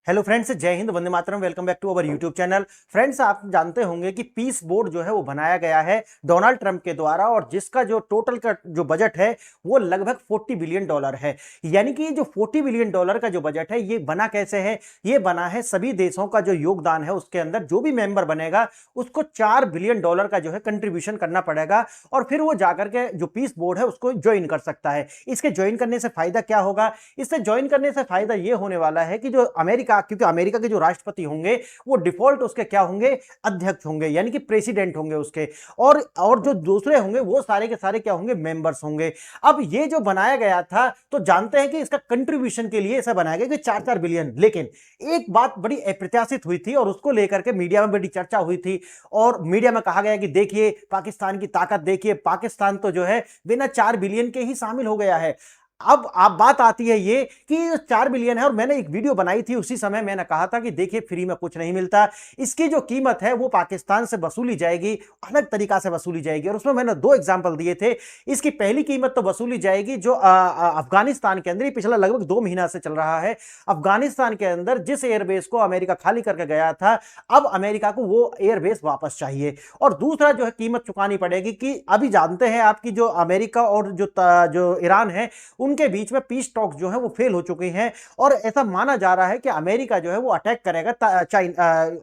Hello friends, जय हिंद, वंदे मातरम। Welcome back to our YouTube channel. Friends, आप जानते होंगे कि पीस बोर्ड जो है वो बनाया गया है डोनाल्ड ट्रंप के द्वारा, और जिसका जो टोटल का जो बजट है वो लगभग $40 बिलियन है। यानी कि जो $40 बिलियन का जो बजट है ये बना कैसे है? ये बना है सभी देशों का जो योगदान है, उसके अंदर जो भी मेंबर बनेगा उसको $4 बिलियन का जो है कंट्रीब्यूशन करना पड़ेगा, और फिर वो जाकर के जो पीस बोर्ड है उसको ज्वाइन कर सकता है। इसके ज्वाइन करने से फायदा क्या होगा? इससे ज्वाइन करने से फायदा ये होने वाला है कि जो अमेरिका, क्योंकि अमेरिका के जो राष्ट्रपति होंगे वो डिफॉल्ट उसके क्या होंगे? अध्यक्ष होंगे, यानी कि प्रेसिडेंट होंगे उसके, और जो दूसरे होंगे वो सारे के सारे क्या होंगे? मेंबर्स होंगे। अब ये जो बनाया गया था, तो जानते हैं कि इसका कंट्रीब्यूशन के लिए ऐसा बनाया गया कि 4-4 बिलियन। लेकिन एक बात बड़ी अप्रत्याशित हुई थी और उसको लेकर के मीडिया में बड़ी चर्चा हुई थी, और मीडिया में कहा गया कि देखिए पाकिस्तान की ताकत देखिए, पाकिस्तान तो जो है बिना 4 बिलियन के ही शामिल हो गया है। अब आप बात आती है ये कि 4 बिलियन है, और मैंने एक वीडियो बनाई थी उसी समय मैंने कहा था कि देखिए फ्री में कुछ नहीं मिलता, इसकी जो कीमत है वो पाकिस्तान से वसूली जाएगी, अलग तरीका से वसूली जाएगी। और उसमें मैंने 2 एग्जांपल दिए थे। इसकी पहली कीमत तो वसूली जाएगी जो अफगानिस्तान के अंदर, ये पिछला लगभग 2 महीना से चल रहा है, अफगानिस्तान के अंदर जिस एयरबेस को अमेरिका खाली करके गया था, अब अमेरिका को वो एयरबेस वापस चाहिए। और दूसरा जो है कीमत चुकानी पड़ेगी कि अभी जानते हैं आपकी जो अमेरिका और जो ईरान है उनके बीच में पीस टॉक्स जो है वो फेल हो चुके हैं, और ऐसा माना जा रहा है कि अमेरिका जो है वो अटैक करेगा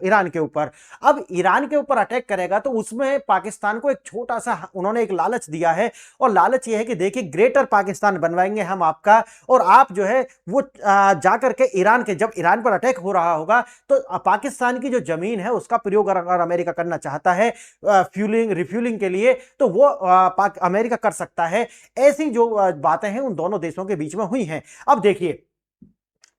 ईरान के ऊपर। अब ईरान के ऊपर अटैक करेगा तो उसमें पाकिस्तान को एक छोटा सा उन्होंने एक लालच दिया है, और लालच ये है कि देखिए ग्रेटर पाकिस्तान बनवाएंगे हम आपका, और आप जो है वो जाकर के ईरान के, जब ईरान पर अटैक हो रहा होगा तो पाकिस्तान की जो जमीन है उसका प्रयोग अगर अमेरिका करना चाहता है फ्यूलिंग रिफ्यूलिंग के लिए, तो वो अमेरिका कर सकता है। ऐसी जो बातें हैं उन दोनों देशों के बीच में हुई हैं। अब देखिए,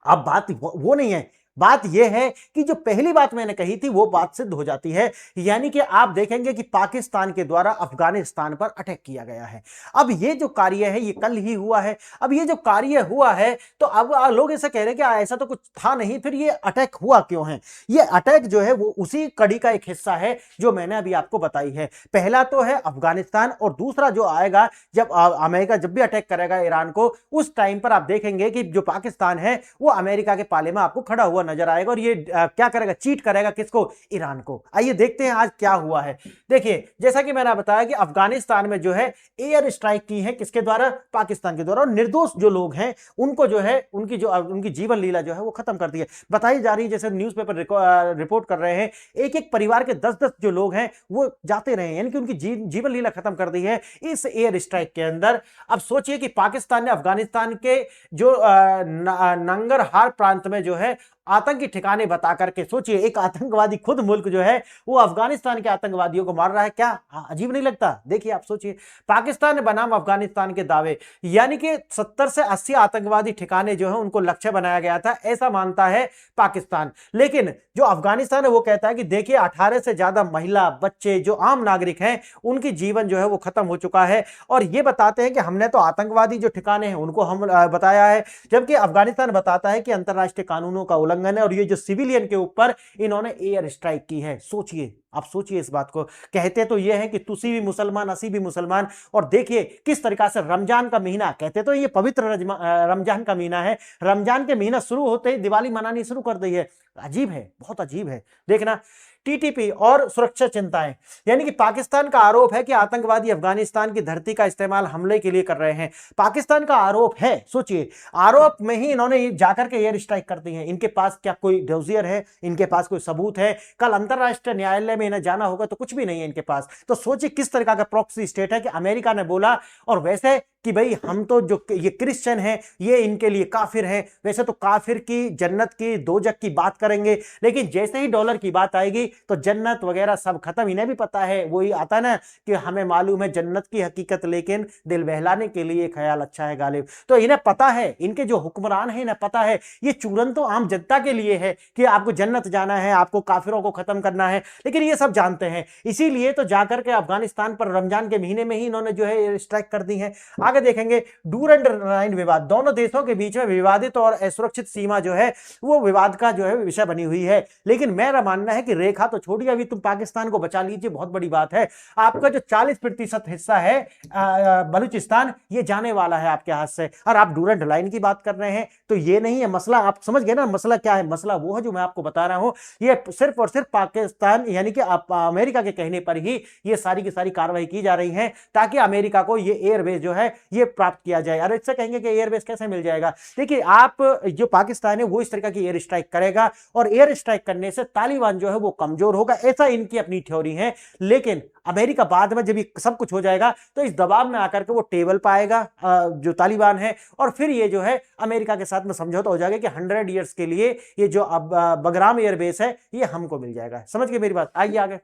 अब बात वो नहीं है, बात यह है कि जो पहली बात मैंने कही थी वो बात सिद्ध हो जाती है। यानी कि आप देखेंगे कि पाकिस्तान के द्वारा अफगानिस्तान पर अटैक किया गया है। अब ये जो कार्य है ये कल ही हुआ है। अब ये जो कार्य हुआ है तो अब लोग ऐसा कह रहे हैं कि ऐसा तो कुछ था नहीं, फिर ये अटैक हुआ क्यों है? ये अटैक जो है वो उसी कड़ी का एक हिस्सा है जो मैंने अभी आपको बताई है। पहला तो है अफगानिस्तान, और दूसरा जो आएगा जब अमेरिका जब भी अटैक करेगा ईरान को, उस टाइम पर आप देखेंगे कि जो पाकिस्तान है वो अमेरिका के पाले में आपको खड़ा हुआ नजर आएगा, और ये क्या करेगा? चीट करेगा किसको? ईरान को। आइए देखते हैं आज क्या हुआ है। देखिए, जैसा कि मैंने बताया कि अफगानिस्तान में जो है एयर स्ट्राइक की है, किसके द्वारा? पाकिस्तान के द्वारा, और निर्दोष जो लोग हैं उनको जो है उनकी जीवन लीला जो है वो खत्म कर दी है। बताई जा रही है, जैसे न्यूज़पेपर रिपोर्ट कर रहे हैं, एक एक परिवार के 10-10 जो लोग हैं वो जाते रहे, यानी कि उनकी जीवन लीला खत्म कर दी है इस एयर स्ट्राइक के अंदर। अब सोचिए कि पाकिस्तान ने अफगानिस्तान के जो नंगरहार प्रांत में जो है आतंकी ठिकाने बता करके, सोचिए एक आतंकवादी खुद मुल्क जो है वो अफगानिस्तान के आतंकवादियों को मार रहा है। क्या अजीब नहीं लगता? देखिए आप सोचिए, पाकिस्तान ने बनाम अफगानिस्तान के दावे, यानी कि 70 से 80 आतंकवादी ठिकाने जो है उनको लक्ष्य बनाया गया था, ऐसा मानता है पाकिस्तान। लेकिन जो अफगानिस्तान है वो कहता है कि देखिए 18 से ज्यादा महिला, बच्चे, जो आम नागरिक हैं उनकी जीवन जो है वो खत्म हो चुका है, और ये बताते हैं कि हमने तो आतंकवादी जो ठिकाने हैं उनको हम बताया है, जबकि अफगानिस्तान बताता है कि अंतरराष्ट्रीय कानूनों का उल्लंघन है, और ये जो सिविलियन के ऊपर इन्होंने एयर स्ट्राइक की है। सोचिए, आप सोचिए इस बात को। कहते तो ये है कि तुसी भी मुसलमान, असी भी मुसलमान, और देखिए किस तरीका से रमजान का महीना, कहते तो ये पवित्र रमजान का महीना है, रमजान के महीना शुरू होते ही दिवाली मनानी शुरू कर दी है। अजीब है, बहुत अजीब है। देखना, टीटीपी और सुरक्षा चिंताएं, यानी कि पाकिस्तान का आरोप है कि आतंकवादी अफगानिस्तान की धरती का इस्तेमाल हमले के लिए कर रहे हैं। पाकिस्तान का आरोप है, सोचिए, आरोप में ही इन्होंने जाकर के एयर स्ट्राइक कर दी है। इनके पास क्या कोई डोजियर है? इनके पास कोई सबूत है? कल अंतरराष्ट्रीय न्यायालय में इन्हें जाना होगा तो कुछ भी नहीं है इनके पास। तो सोचिए किस तरह का प्रॉक्सी स्टेट है कि अमेरिका ने बोला, और वैसे कि भाई हम तो जो ये क्रिश्चियन हैं ये इनके लिए काफिर हैं, वैसे तो काफिर की, जन्नत की, दोजक की बात करेंगे, लेकिन जैसे ही डॉलर की बात आएगी तो जन्नत वगैरह सब खत्म। इन्हें भी पता है, वही आता ना कि हमें मालूम है जन्नत की हकीकत, लेकिन दिल बहलाने के लिए ख्याल अच्छा है गालिब। तो इन्हें पता है, इनके जो हुक्मरान हैं इन्हें पता है ये चूरन तो आम जनता के लिए है कि आपको जन्नत जाना है, आपको काफिरों को खत्म करना है, लेकिन ये सब जानते हैं। इसीलिए तो जाकर के अफगानिस्तान पर रमजान के महीने में ही इन्होंने जो है स्ट्राइक कर दी है। आगे आगे देखेंगे डूरंड लाइन विवाद, दोनों देशों के बीच में विवादित और असुरक्षित सीमा जो है वो विवाद का जो है विषय बनी हुई है। लेकिन मेरा मानना है कि रेखा तो छोड़िए, अभी तुम पाकिस्तान को बचा लीजिए, बहुत बड़ी बात है। आपका जो 40% हिस्सा है बलूचिस्तान, ये जाने वाला है आपके हाथ से, और आप डूरंड लाइन की बात कर रहे हैं। तो ये नहीं है मसला, आप समझ गए ना मसला क्या है? मसला वो है जो मैं आपको बता रहा हूं, ये सिर्फ और सिर्फ पाकिस्तान यानी कि अमेरिका के कहने पर ही ये सारी की सारी कार्रवाई की जा रही है, ताकि अमेरिका को ये एयरबेस जो है ये प्राप्त किया जाए। अरे इससे कहेंगे कि एयरबेस कैसे मिल जाएगा? देखिए, आप जो पाकिस्तान है वो इस तरह की एयर स्ट्राइक करेगा, और एयर स्ट्राइक करने से तालिबान जो है वो कमजोर होगा, ऐसा इनकी अपनी थ्योरी है। लेकिन अमेरिका बाद में जब ये सब कुछ हो जाएगा तो इस दबाव में आकर के वो टेबल पाएगा जो तालिबान है, और फिर ये जो है अमेरिका के साथ में समझौता हो जाएगा कि 100 ईयर्स के लिए ये जो अब बगराम एयरबेस है ये हमको मिल जाएगा। समझ गए मेरी बात? आइए आगे।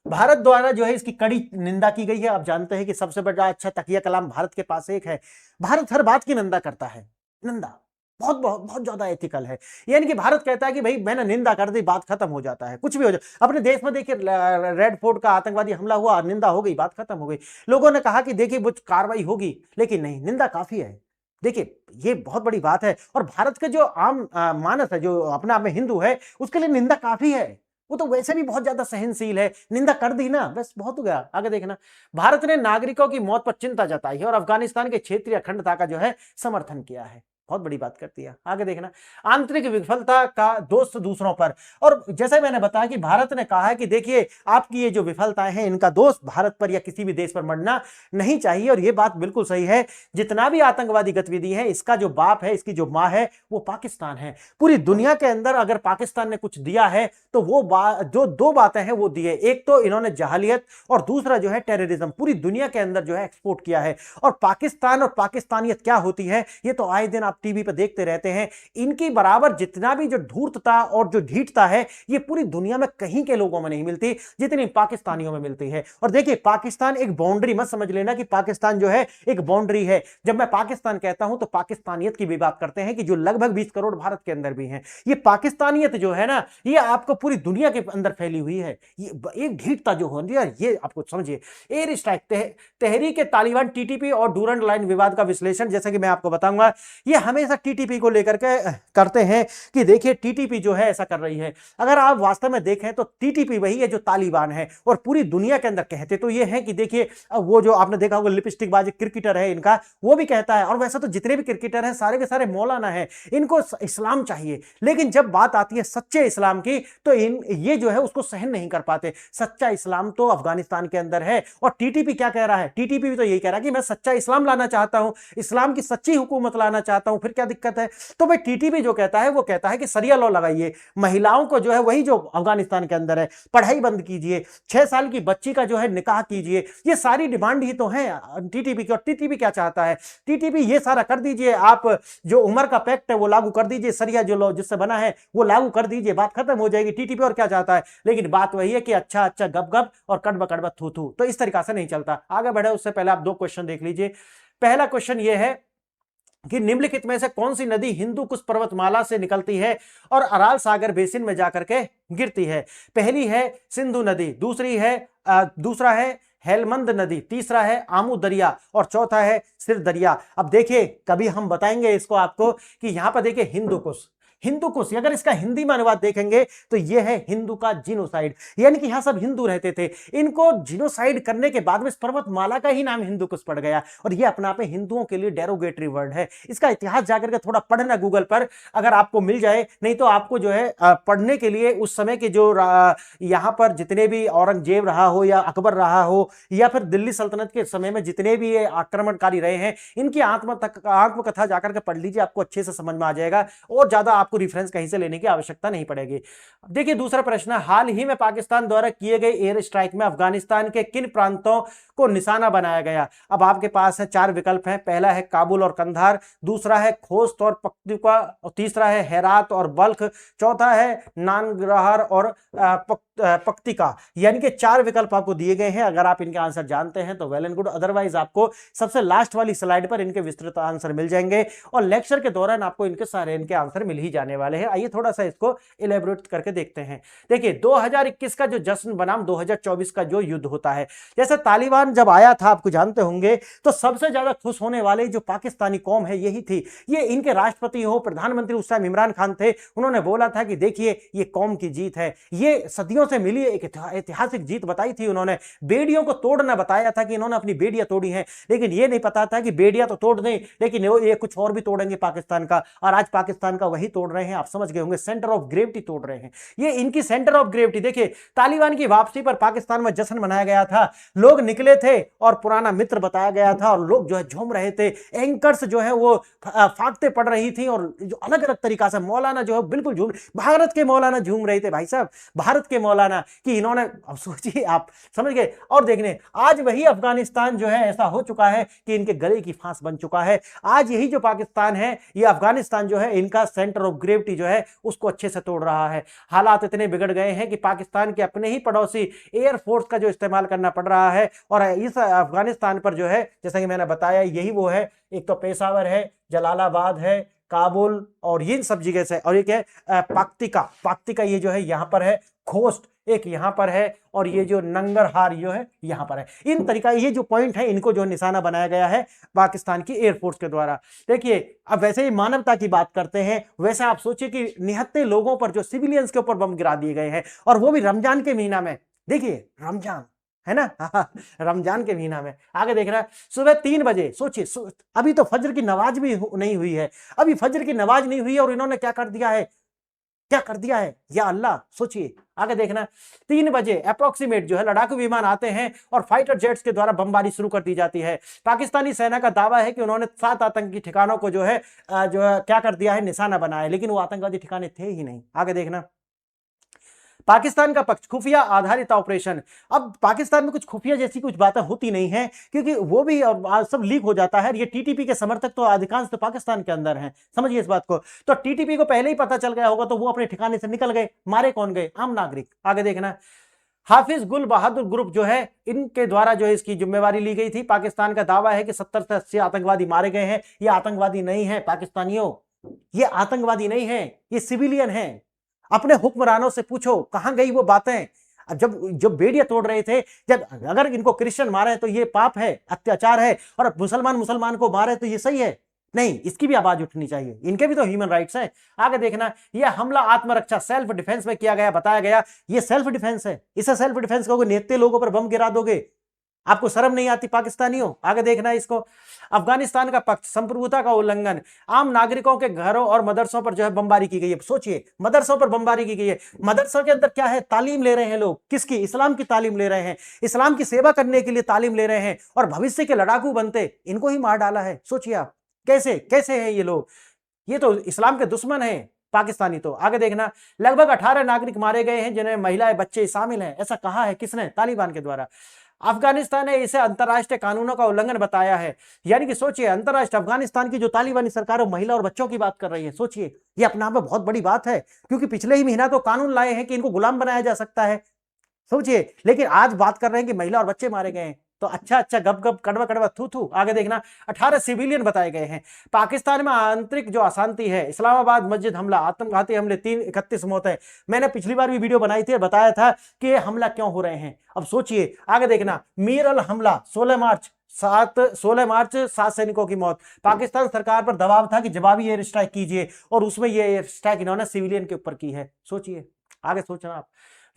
भारत द्वारा जो है इसकी कड़ी निंदा की गई है। आप जानते हैं कि सबसे बड़ा अच्छा तकिया कलाम भारत के पास एक है। भारत हर बात की निंदा करता है, निंदा बहुत बहुत बहुत ज्यादा एथिकल है। यानी कि भारत कहता है कि भाई मैंने निंदा कर दी, बात खत्म हो जाता है, कुछ भी हो जाए। अपने देश में देखिए रेड फोर्ट का आतंकवादी हमला हुआ, निंदा हो गई, बात खत्म हो गई। लोगों ने कहा कि देखिए कुछ कार्रवाई होगी, लेकिन नहीं, निंदा काफी है। देखिए ये बहुत बड़ी बात है, और भारत के जो आम मानस है, जो अपने आप में हिंदू है, उसके लिए निंदा काफी है। वो तो वैसे भी बहुत ज्यादा सहनशील है, निंदा कर दी ना बस बहुत हो गया। आगे देखना, भारत ने नागरिकों की मौत पर चिंता जताई है और अफगानिस्तान के क्षेत्रीय अखंडता का जो है समर्थन किया है। बहुत बड़ी बात करती है। आगे देखना, आंतरिक विफलता का दोष दूसरों पर, और जैसे मैंने बताया कि भारत ने कहा है कि देखिए आपकी ये जो विफलताएं हैं इनका दोष भारत पर या किसी भी देश पर मढ़ना नहीं चाहिए, और ये बात बिल्कुल सही है। जितना भी आतंकवादी गतिविधि है इसका जो बाप है, इसकी जो मां है वो पाकिस्तान है। पूरी दुनिया के अंदर अगर पाकिस्तान ने कुछ दिया है तो वो जो दो बातें हैं वो दी है, एक तो इन्होंने जहालियत और दूसरा जो है टेररिज्म पूरी दुनिया के अंदर जो है एक्सपोर्ट किया है। और पाकिस्तान और पाकिस्तानियत क्या होती है ये तो आए दिन आप टीवी पर देखते रहते हैं। इनकी बराबर जितना भी जो धूर्तता और जो ढीठता है ये पूरी दुनिया में कहीं के लोगों में नहीं मिलती जितनी पाकिस्तानियों में मिलती है। और देखिए पाकिस्तान एक बाउंड्री मत समझ लेना कि पाकिस्तान जो है एक बाउंड्री है। जब मैं पाकिस्तान कहता हूं तो पाकिस्तानियत की भी बात करते हैं कि जो लगभग 20 करोड़ भारत के अंदर भी हैं। ये पाकिस्तानियत जो है ना ये आपको पूरी दुनिया के अंदर फैली हुई है। ये एक ढीठता जो हो रही है ये आपको समझिए। एयर स्ट्राइक, तहरीक तालिबान, टीटीपी और डूरंड लाइन विवाद का विश्लेषण, जैसा कि मैं आपको बताऊंगा, ये हमेशा टीटीपी को लेकर के करते हैं कि देखिए टीटीपी जो है ऐसा कर रही है। अगर आप वास्तव में देखें तो टीटीपी वही है जो तालिबान है, और पूरी दुनिया के अंदर कहते तो ये है कि देखिए वो जो आपने देखा होगा लिपस्टिक बाज क्रिकेटर है इनका, वो भी कहता है, और वैसे तो जितने भी क्रिकेटर हैं सारे के सारे मौलाना हैं, इनको इस्लाम चाहिए। लेकिन जब बात आती है सच्चे इस्लाम की तो ये जो है उसको सहन नहीं कर पाते। सच्चा इस्लाम तो अफगानिस्तान के अंदर है। और टीटीपी क्या कह रहा है? टीटीपी भी तो यही कह रहा है कि मैं सच्चा इस्लाम लाना चाहता हूं, इस्लाम की सच्ची हुकूमत लाना चाहता हूं, फिर क्या दिक्कत है? तो भाई टीटीपी जो कहता है वो कहता है कि सरिया लॉ लगाइए, महिलाओं को जो है वही जो अफगानिस्तान के अंदर है, पढ़ाई बंद कीजिए, 6 साल की बच्ची का जो है निकाह कीजिए। ये सारी डिमांड ही तो है टीटीपी की। और टीटीपी क्या चाहता है? टीटीपी ये सारा कर दीजिए, आप जो उमर का पैक्ट है वो लागू कर दीजिए, सरिया जो लॉ जिससे बना है वो लागू कर दीजिए, बात खत्म हो जाएगी। टीटीपी और क्या चाहता है? लेकिन बात वही है कि अच्छा अच्छा गप गप और कड़वा कड़वा थू थू, तो इस तरीका से नहीं चलता। आगे बढ़े उससे पहले आप 2 क्वेश्चन देख लीजिए। पहला क्वेश्चन ये है कि निम्नलिखित में से कौन सी नदी हिंदू कुश पर्वतमाला से निकलती है और अराल सागर बेसिन में जाकर के गिरती है? पहली है सिंधु नदी, दूसरा है हेलमंद नदी, तीसरा है आमू दरिया, और चौथा है सिर दरिया। अब देखिए कभी हम बताएंगे इसको आपको कि यहां पर देखिए हिंदू कुश, हिंदू कुश, अगर इसका हिंदी में अनुवाद देखेंगे तो यह है हिंदू का जिनोसाइड, यानी कि यहां सब हिंदू रहते थे, इनको जिनोसाइड करने के बाद में इस पर्वतमाला का ही नाम हिंदू कुश पड़ गया। और यह अपने आप में हिंदुओं के लिए डेरोगेटरी वर्ड है। इसका इतिहास जाकर के थोड़ा पढ़ना गूगल पर, अगर आपको मिल जाए, नहीं तो आपको जो है पढ़ने के लिए उस समय के जो यहां पर जितने भी औरंगजेब रहा हो या अकबर रहा हो या फिर दिल्ली सल्तनत के समय में जितने भी ये आक्रमणकारी रहे हैं, इनकी आत्मकथा जाकर के पढ़ लीजिए, आपको अच्छे से समझ में आ जाएगा और ज्यादा आपको रेफरेंस कहीं से लेने की आवश्यकता नहीं पड़ेगी। देखिए दूसरा प्रश्न, हाल ही में पाकिस्तान द्वारा किए गए एयर स्ट्राइक में अफगानिस्तान के किन प्रांतों को निशाना बनाया गया? अब आपके पास है 4 विकल्प हैं। पहला है काबुल और कंधार, दूसरा है खोस्त और पख्तूनख्वा, तीसरा है हेरात और बल्ख, चौथा है नानगरहार और पख्तिका। यानी कि 4 विकल्प आपको दिए गए हैं। अगर आप इनके आंसर जानते हैं तो वेल एंड गुड, अदरवाइज आपको सबसे लास्ट वाली स्लाइड पर इनके विस्तृत आंसर मिल जाएंगे और लेक्चर के दौरान आपको इनके सारे आंसर मिल ही जाएंगे। जाने वाले हैं। आइए थोड़ा सा इसको इलेबोरेट करके देखते हैं। देखिए 2021 का जो जश्न बनाम 2024 का जो युद्ध होता है, जैसे तालिबान जब आया था आपको जानते होंगे, तो सबसे ज्यादा खुश होने वाले जो पाकिस्तानी कौम है यही थी। ये इनके राष्ट्रपति हो, प्रधानमंत्री उस टाइम इमरान खान थे, उन्होंने बोला था कि देखिए ये कौम की जीत है, ये सदियों से मिली एक ऐतिहासिक जीत बताई थी उन्होंने। बेड़ियों को तोड़ना बताया था कि इन्होंने अपनी बेड़ियां तोड़ी हैं, लेकिन ये नहीं पता था कि बेड़ियां तो तोड़ दें लेकिन ये कुछ और भी तोड़ेंगे पाकिस्तान का, और आज पाकिस्तान का वही तोड़ रहे हैं। आप समझ गए होंगे, सेंटर ऑफ ग्रेविटी तोड़ रहे हैं, ये इनकी सेंटर ऑफ ग्रेविटी। देखिए तालिबान की वापसी पर पाकिस्तान में जश्न मनाया गया था, लोग निकले थे और पुराना मित्र बताया गया था, और लोग जो है झूम रहे थे, एंकर्स जो है वो फाकते पड़ रही थी, और जो अलग अलग तरीका से मौलाना जो है बिल्कुल झूम, भारत के मौलाना झूम रहे थे भाई साहब, भारत के मौलाना, कि इन्होंने, अब सोचिए आप समझ गए। और देखने आज वही अफगानिस्तान जो है ऐसा हो चुका है कि इनके गले की फांस बन चुका है। आज यही जो पाकिस्तान है, ये अफगानिस्तान जो है इनका सेंटर ऑफ ग्रेविटी जो है उसको अच्छे से तोड़ रहा है। हालात इतने बिगड़ गए हैं कि पाकिस्तान के अपने ही पड़ोसी एयरफोर्स का जो इस्तेमाल करना पड़ रहा है, और इस अफगानिस्तान पर जो है जैसा कि मैंने बताया यही वो है, एक तो पेशावर है, जलालाबाद है, काबुल और ये सब जगह से, और एक है पाक्तिका ये जो है यहां पर है, खोस्ट एक यहां पर है, और ये जो नंगरहार जो है यहां पर है। इन तरीका ये जो पॉइंट है इनको जो निशाना बनाया गया है पाकिस्तान की एयरफोर्स के द्वारा। देखिए अब वैसे ही मानवता की बात करते हैं, वैसे आप सोचिए कि निहत्थे लोगों पर जो सिविलियंस के ऊपर बम गिरा दिए गए हैं, और वो भी रमजान के महीना में। देखिए रमजान है ना रमजान के महीना में। आगे देख रहा है सुबह 3 बजे, सोचिए अभी तो फजर की नमाज भी नहीं हुई है, अभी फजर की नमाज नहीं हुई है, और इन्होंने क्या कर दिया है, क्या कर दिया है या अल्लाह। सोचिए आगे देखना, 3 बजे अप्रोक्सीमेट जो है लड़ाकू विमान आते हैं और फाइटर जेट्स के द्वारा बमबारी शुरू कर दी जाती है। पाकिस्तानी सेना का दावा है कि उन्होंने 7 आतंकी ठिकानों को जो है क्या कर दिया है, निशाना बनाया, लेकिन वो आतंकवादी ठिकाने थे ही नहीं। आगे देखना, पाकिस्तान का पक्ष, खुफिया आधारित ऑपरेशन। अब पाकिस्तान में कुछ खुफिया जैसी कुछ बातें होती नहीं है, क्योंकि वो भी सब लीक हो जाता है। ये टीटीपी के समर्थक तो अधिकांश तो पाकिस्तान के अंदर हैं, समझिए इस बात को। तो टीटीपी को पहले ही पता चल गया होगा, तो वो अपने ठिकाने से निकल गए। मारे कौन गए, आम नागरिक। आगे देखना, हाफिज गुल बहादुर ग्रुप जो है इनके द्वारा जो है इसकी जिम्मेवारी ली गई थी। पाकिस्तान का दावा है कि 70 से 80 आतंकवादी मारे गए हैं। ये आतंकवादी नहीं है पाकिस्तानियों, ये आतंकवादी नहीं है, ये सिविलियन है। अपने हुक्मरानों से पूछो कहां गई वो बातें। अब जब बेड़ियां तोड़ रहे थे, जब अगर इनको क्रिश्चियन मारे तो ये पाप है, अत्याचार है, और मुसलमान को मारे तो ये सही है? नहीं, इसकी भी आवाज उठनी चाहिए, इनके भी तो ह्यूमन राइट्स हैं। आगे देखना, यह हमला आत्मरक्षा सेल्फ डिफेंस में किया गया, बताया गया। ये सेल्फ डिफेंस है, इसे सेल्फ डिफेंस कहोगे? निहत्थे लोगों पर बम गिरा दोगे, आपको शर्म नहीं आती पाकिस्तानियों? आगे देखना इसको, अफगानिस्तान का पक्ष, संप्रभुता का उल्लंघन, आम नागरिकों के घरों और मदरसों पर जो है बमबारी की गई है। सोचिए मदरसों पर बमबारी की गई है। मदरसों के अंदर क्या है, तालीम ले रहे हैं लोग, किसकी? इस्लाम की तालीम ले रहे हैं, इस्लाम की सेवा करने के लिए तालीम ले रहे हैं, और भविष्य के लड़ाकू बनते इनको ही मार डाला है। सोचिए आप कैसे कैसे हैं ये लोग, ये तो इस्लाम के दुश्मन हैं पाकिस्तानी। तो आगे देखना, लगभग 18 नागरिक मारे गए हैं जिनमें महिलाएं बच्चे शामिल हैं। ऐसा कहा है किसने? तालिबान के द्वारा। अफगानिस्तान ने इसे अंतर्राष्ट्रीय कानूनों का उल्लंघन बताया है। यानी कि सोचिए, अंतर्राष्ट्रीय अफगानिस्तान की जो तालिबानी सरकार है महिला और बच्चों की बात कर रही है। सोचिए ये अपने आप में बहुत बड़ी बात है, क्योंकि पिछले ही महीना तो कानून लाए हैं कि इनको गुलाम बनाया जा सकता है। सोचिए, लेकिन आज बात कर रहे हैं कि महिला और बच्चे मारे गए हैं। तो अच्छा गप गप कड़वा कड़वा थू थू। आगे देखना, 18 सिविलियन बताए गए हैं। पाकिस्तान में आंतरिक जो अशांति है, इस्लामाबाद मस्जिद हमला, आत्मघाती हमले, 31 मौतें। मैंने पिछली बार भी वीडियो बनाई थी और बताया था कि ये हमला क्यों हो रहे हैं। अब सोचिए आगे देखना, मीरल हमला 16 मार्च 7 सैनिकों की मौत। पाकिस्तान सरकार पर दबाव था कि जवाबी एयर स्ट्राइक कीजिए, और उसमें ये एयर स्ट्राइक इन्होंने सिविलियन के ऊपर की है। सोचिए, आगे सोचना आप।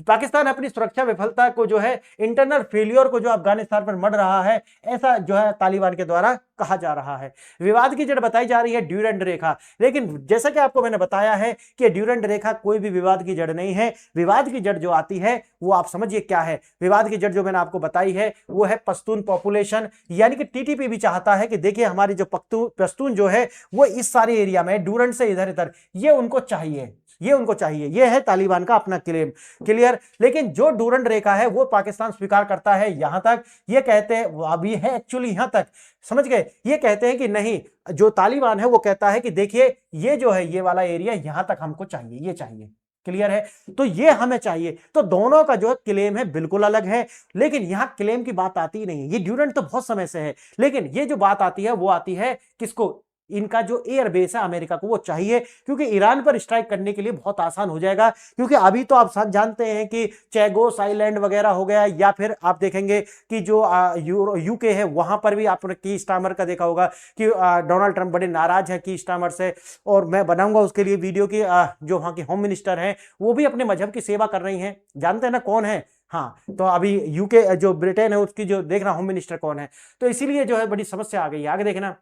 पाकिस्तान अपनी सुरक्षा विफलता को जो है, इंटरनल फेलियर को जो अफगानिस्तान पर मर रहा है, ऐसा जो है तालिबान के द्वारा कहा जा रहा है। विवाद की जड़ बताई जा रही है ड्यूरेंट रेखा, लेकिन जैसा कि आपको मैंने बताया है कि ड्यूरेंट रेखा कोई भी विवाद की जड़ नहीं है। विवाद की जड़ जो आती है वो आप समझिए क्या है। विवाद की जड़ जो मैंने आपको बताई है वो है पश्तून पॉपुलेशन। यानी कि टीटीपी भी चाहता है कि देखिए हमारी जो पश्तून जो है वो इस सारे एरिया में ड्यूरेंट से इधर इधर, ये उनको चाहिए, ये उनको चाहिए। ये है तालिबान का अपना क्लेम। क्लियर? लेकिन जो डूरंड रेखा है वो पाकिस्तान स्वीकार करता है यहां तक। ये कहते हैं, अभी है एक्चुअली यहां तक, समझ गए? ये कहते हैं कि नहीं, जो तालिबान है वो कहता है कि देखिए ये जो है ये वाला एरिया यहां तक हमको चाहिए, ये चाहिए। क्लियर है? तो ये हमें चाहिए। तो दोनों का जो क्लेम है बिल्कुल अलग है, लेकिन यहां क्लेम की बात आती ही नहीं है। ये ड्यूरेंट तो बहुत समय से है, लेकिन ये जो बात आती है वो आती है किसको? इनका जो एयर बेस है अमेरिका को वो चाहिए, क्योंकि ईरान पर स्ट्राइक करने के लिए बहुत आसान हो जाएगा। क्योंकि अभी तो आप सब जानते हैं कि चैगोस आइलैंड वगैरह हो गया, या फिर आप देखेंगे कि जो यूके है वहां पर भी आपने की स्टार्मर का देखा होगा कि डोनाल्ड ट्रंप बड़े नाराज है की स्टार्मर से, और मैं बनाऊंगा उसके लिए वीडियो की। जो वहां की होम मिनिस्टर हैं वो भी अपने मजहब की सेवा कर रही हैं, जानते हैं ना कौन है? हाँ, तो अभी यूके जो ब्रिटेन है उसकी जो देखना होम मिनिस्टर कौन है, तो इसीलिए जो है बड़ी समस्या आ गई है। आगे देखना,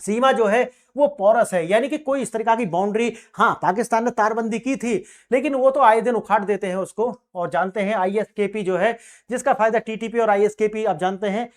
सीमा जो है वो पोरस है, यानी कि कोई इस तरीका की बाउंड्री, हाँ पाकिस्तान ने तारबंदी की थी लेकिन वो तो आए दिन उखाड़ देते हैं उसको। और जानते हैं आईएसकेपी जो है, जिसका फायदा टीटीपी और आईएसकेपी आप जानते हैं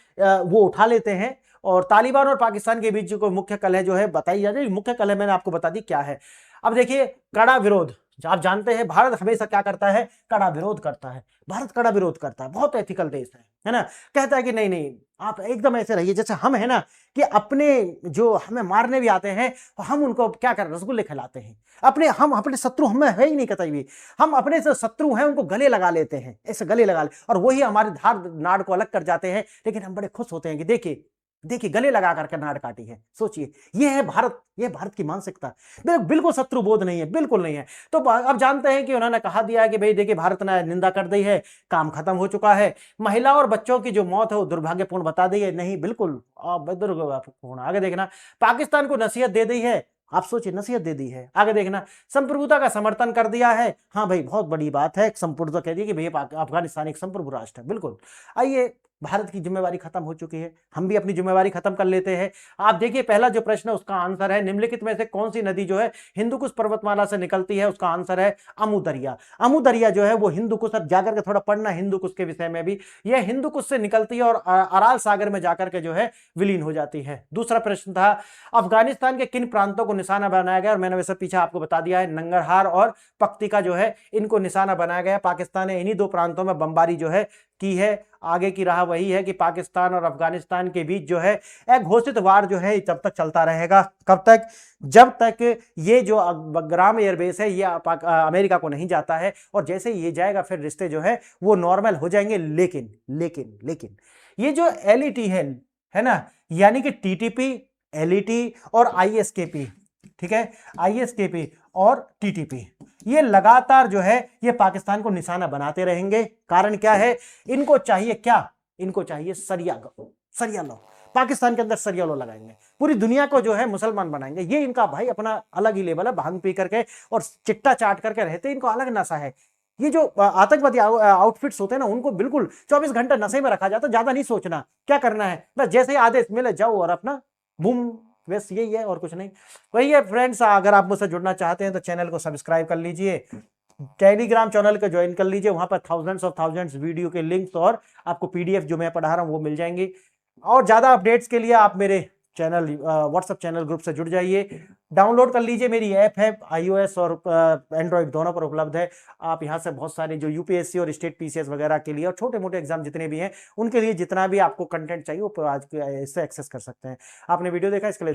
वो उठा लेते हैं। और तालिबान और पाकिस्तान के बीच जो मुख्य कलह जो है बताई जा रही, मुख्य कलह मैंने आपको बता दी क्या है। अब देखिए, कड़ा विरोध, आप जानते हैं भारत हमेशा क्या करता है, कड़ा विरोध करता है। भारत कड़ा विरोध करता है, बहुत एथिकल देश है ना। कहता है कि नहीं नहीं आप एकदम ऐसे रहिए जैसे हम है ना, कि अपने जो हमें मारने भी आते हैं हम उनको क्या कर रसगुल्ले खिलाते हैं। हम अपने शत्रु हमें है ही नहीं कतई भी, हम अपने जो शत्रु हैं उनको गले लगा लेते हैं, ऐसे गले लगा ले, और वही हमारे धार नाड़ को अलग कर जाते हैं। लेकिन हम बड़े खुश होते हैं कि देखिए देखिए गले लगा करके नाड़ काटी है। सोचिए, ये है भारत, ये भारत की मानसिकता। बिल्कुल शत्रु बोध नहीं है, बिल्कुल नहीं है। तो अब जानते हैं कि उन्होंने कहा दिया कि भाई देखिए भारत ने निंदा कर दी है, काम खत्म हो चुका है। महिला और बच्चों की जो मौत है वो दुर्भाग्यपूर्ण बता दी है, नहीं बिल्कुल दुर्भाग्यपूर्ण। आगे देखना, पाकिस्तान को नसीहत दे दी है, आप सोचिए नसीहत दे दी है। आगे देखना, संप्रभुता का समर्थन कर दिया है, हाँ भाई बहुत बड़ी बात है, संप्रभुता कह दी कि भैया अफगानिस्तान एक संप्रभु राष्ट्र है। बिल्कुल, आइए भारत की जिम्मेवारी खत्म हो चुकी है, हम भी अपनी जिम्मेवारी खत्म कर लेते हैं। आप देखिए पहला जो प्रश्न है उसका आंसर है, निम्नलिखित में से कौन सी नदी जो है हिंदुकुश पर्वतमाला से निकलती है? उसका आंसर है अमू दरिया। अमू दरिया जो है वो हिंदुकुश, अब जाकर के थोड़ा पढ़ना हिंदुकुश के विषय में भी, यह हिंदुकुश से निकलती है और अराल सागर में जाकर के जो है विलीन हो जाती है। दूसरा प्रश्न था, अफगानिस्तान के किन प्रांतों को निशाना बनाया गया? और मैंने वैसे पीछे आपको बता दिया है, नंगरहार और पक्तिका जो है इनको निशाना बनाया गया। पाकिस्तान ने इन्हीं दो प्रांतों में बमबारी जो है की है। आगे की राह वही है कि पाकिस्तान और अफगानिस्तान के बीच जो है अघोषित वार जो है तब तक चलता रहेगा। कब तक? जब तक ये जो बग्राम एयरबेस है ये अमेरिका को नहीं जाता है, और जैसे ये जाएगा फिर रिश्ते जो है वो नॉर्मल हो जाएंगे। लेकिन लेकिन लेकिन ये जो एलईटी है ना, यानी कि टीटीपी, एलईटी और आईएसकेपी, ठीक है, आईएसकेपी और टीटीपी, ये लगातार जो है ये पाकिस्तान को निशाना बनाते रहेंगे। कारण क्या है? इनको चाहिए क्या? इनको चाहिए सरिया लो। पाकिस्तान के अंदर सरिया लो लगाएंगे, पूरी दुनिया को जो है मुसलमान बनाएंगे। ये इनका भाई अपना अलग ही लेवल है, भांग पी करके और चिट्टा चाट करके रहते, इनको अलग नशा है। ये जो आतंकवादी आउटफिट्स होते हैं ना, उनको बिल्कुल 24 घंटे नशे में रखा जाता है। ज्यादा नहीं सोचना क्या करना है, बस जैसे ही आदेश मिले जाओ और अपना बूम, बस यही है और कुछ नहीं। वही है फ्रेंड्स, अगर आप मुझसे जुड़ना चाहते हैं तो चैनल को सब्सक्राइब कर लीजिए, टेलीग्राम चैनल को ज्वाइन कर लीजिए, वहां पर थाउजेंड्स वीडियो के लिंक्स और आपको पीडीएफ जो मैं पढ़ा रहा हूं वो मिल जाएंगी। और ज्यादा अपडेट्स के लिए आप मेरे चैनल व्हाट्सएप चैनल ग्रुप से जुड़ जाइए, डाउनलोड कर लीजिए। मेरी ऐप है iOS और एंड्रॉइड दोनों पर उपलब्ध है। आप यहां से बहुत सारे जो यूपीएससी और स्टेट पीसीएस वगैरह के लिए और छोटे मोटे एग्जाम जितने भी हैं उनके लिए जितना भी आपको कंटेंट चाहिए वो आज इससे एक्सेस कर सकते हैं। आपने वीडियो देखा, इसके लिए